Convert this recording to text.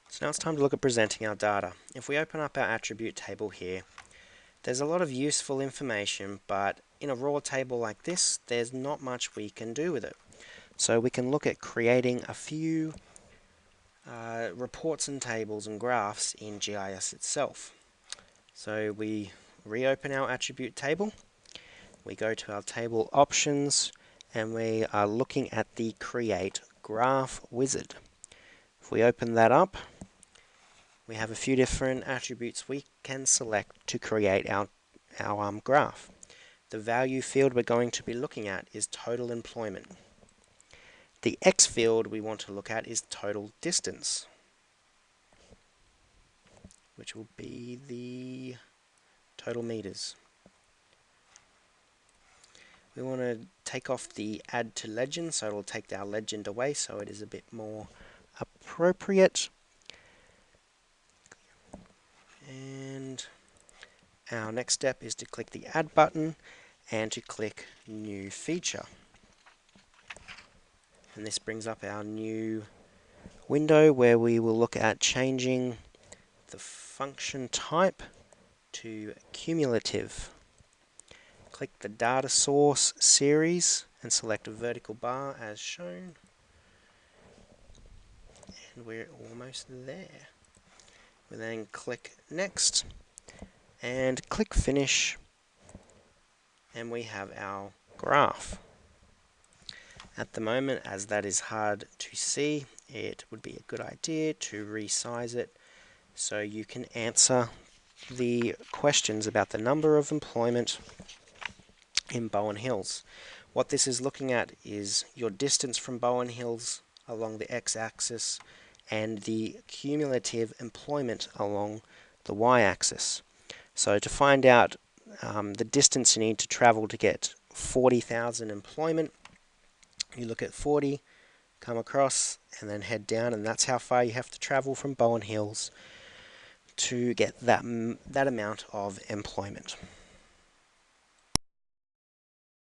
So now it's time to look at presenting our data. If we open up our attribute table here, there's a lot of useful information, but in a raw table like this, there's not much we can do with it. So we can look at creating a few reports and tables and graphs in GIS itself. So we reopen our attribute table, we go to our table options, and we are looking at the Create Graph wizard. If we open that up, we have a few different attributes we can select to create our graph. The value field we're going to be looking at is total employment. The X field we want to look at is total distance, which will be the total meters. We want to take off the add to legend, so it'll take our legend away so it is a bit more appropriate. And our next step is to click the add button and to click new feature. And this brings up our new window where we will look at changing the function type to cumulative. Click the data source series and select a vertical bar as shown. And we're almost there. We then click next and click finish, and we have our graph. At the moment, as that is hard to see, it would be a good idea to resize it so you can answer the questions about the number of employment in Bowen Hills. What this is looking at is your distance from Bowen Hills along the x-axis and the cumulative employment along the y-axis. So to find out the distance you need to travel to get 40,000 employment, you look at 40, come across, and then head down, and that's how far you have to travel from Bowen Hills to get that amount of employment.